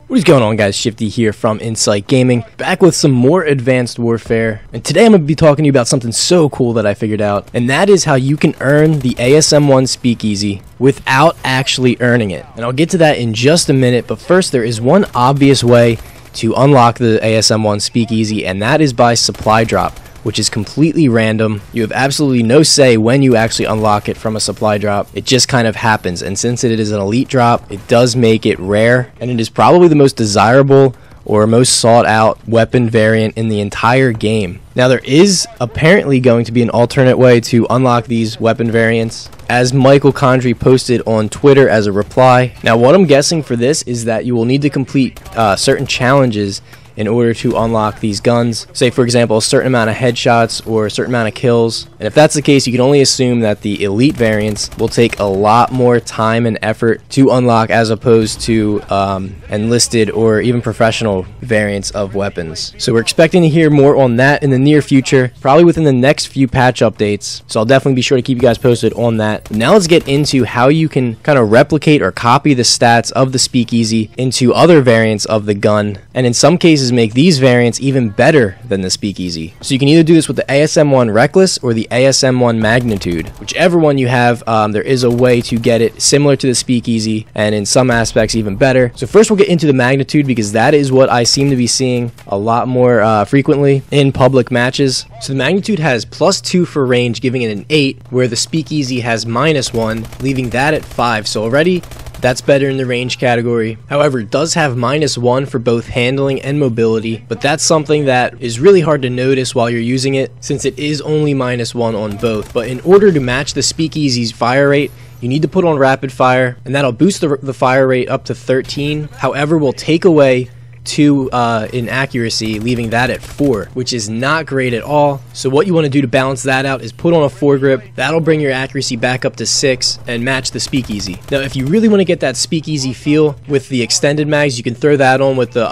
What is going on, guys? Shifty here from Insight Gaming, back with some more Advanced Warfare, and today I'm going to be talking to you about something so cool that I figured out, and that is how you can earn the ASM1 Speakeasy without actually earning it. And I'll get to that in just a minute, but first there is one obvious way to unlock the ASM1 Speakeasy, and that is by supply drop, which is completely random. You have absolutely no say when you actually unlock it from a supply drop. It just kind of happens, and since it is an elite drop, it does make it rare, and it is probably the most desirable or most sought out weapon variant in the entire game. Now, there is apparently going to be an alternate way to unlock these weapon variants, as Michael Condrey posted on Twitter as a reply. Now, what I'm guessing for this is that you will need to complete certain challenges in order to unlock these guns. Say, for example, a certain amount of headshots or a certain amount of kills. And if that's the case, you can only assume that the elite variants will take a lot more time and effort to unlock as opposed to enlisted or even professional variants of weapons. So we're expecting to hear more on that in the near future, probably within the next few patch updates. So I'll definitely be sure to keep you guys posted on that. Now let's get into how you can kind of replicate or copy the stats of the Speakeasy into other variants of the gun, and in some cases make these variants even better than the Speakeasy. So you can either do this with the ASM1 Reckless or the ASM1 Magnitude. Whichever one you have, there is a way to get it similar to the Speakeasy, and in some aspects even better. So first we'll get into the Magnitude, because that is what I seem to be seeing a lot more frequently in public matches. So the Magnitude has +2 for range, giving it an 8, where the Speakeasy has -1, leaving that at 5. So already that's better in the range category. However, it does have -1 for both handling and mobility, but that's something that is really hard to notice while you're using it, since it is only -1 on both. But in order to match the Speakeasy's fire rate, you need to put on rapid fire, and that'll boost the fire rate up to 13. However, will take away 2 in accuracy, leaving that at 4, which is not great at all. So what you want to do to balance that out is put on a foregrip. That'll bring your accuracy back up to 6 and match the Speakeasy. Now, if you really want to get that Speakeasy feel with the extended mags, you can throw that on with the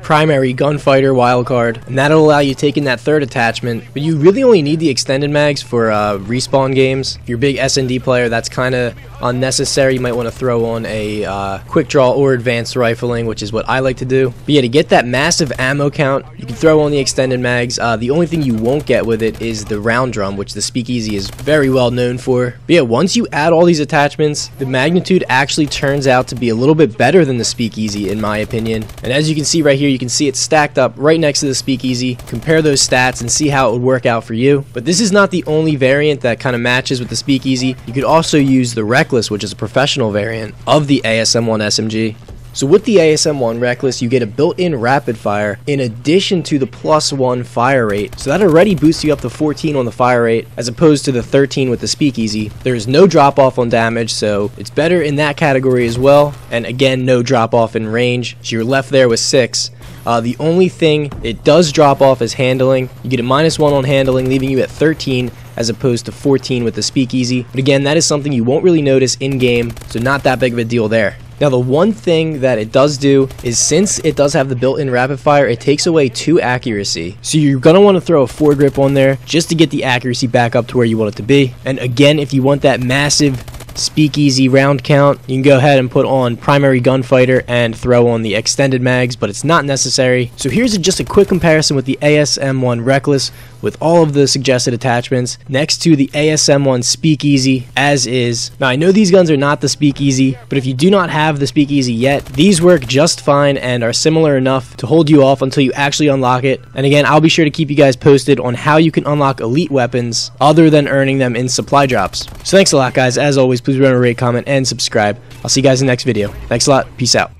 primary gunfighter wildcard, and that'll allow you to take in that third attachment. But you really only need the extended mags for respawn games. If you're a big S&D player, that's kind of unnecessary. You might want to throw on a quick draw or advanced rifling, which is what I like to do. But yeah, to get that massive ammo count, you can throw on the extended mags. The only thing you won't get with it is the round drum, which the Speakeasy is very well known for. But yeah, once you add all these attachments, the Magnitude actually turns out to be a little bit better than the Speakeasy, in my opinion. And as you can see right here, you can see it stacked up right next to the Speakeasy. Compare those stats and see how it would work out for you. But this is not the only variant that kind of matches with the Speakeasy. You could also use the Reckless, which is a professional variant of the ASM1 SMG. So with the ASM1 Reckless, you get a built-in rapid fire in addition to the +1 fire rate. So that already boosts you up to 14 on the fire rate, as opposed to the 13 with the Speakeasy. There's no drop off on damage, so it's better in that category as well. And again, no drop off in range, so you're left there with 6. The only thing it does drop off is handling. You get a -1 on handling, leaving you at 13 as opposed to 14 with the Speakeasy. But again, that is something you won't really notice in-game, so not that big of a deal there. Now, the one thing that it does do is, since it does have the built-in rapid fire, it takes away 2 accuracy. So you're going to want to throw a foregrip on there just to get the accuracy back up to where you want it to be. And again, if you want that massive Speakeasy round count, you can go ahead and put on primary gunfighter and throw on the extended mags, but it's not necessary. So here's just a quick comparison with the ASM1 Reckless with all of the suggested attachments next to the ASM1 Speakeasy as is. Now, I know these guns are not the Speakeasy, but if you do not have the Speakeasy yet, these work just fine and are similar enough to hold you off until you actually unlock it. And again, I'll be sure to keep you guys posted on how you can unlock elite weapons other than earning them in supply drops. So thanks a lot, guys. As always, please remember to rate, comment, and subscribe. I'll see you guys in the next video. Thanks a lot. Peace out.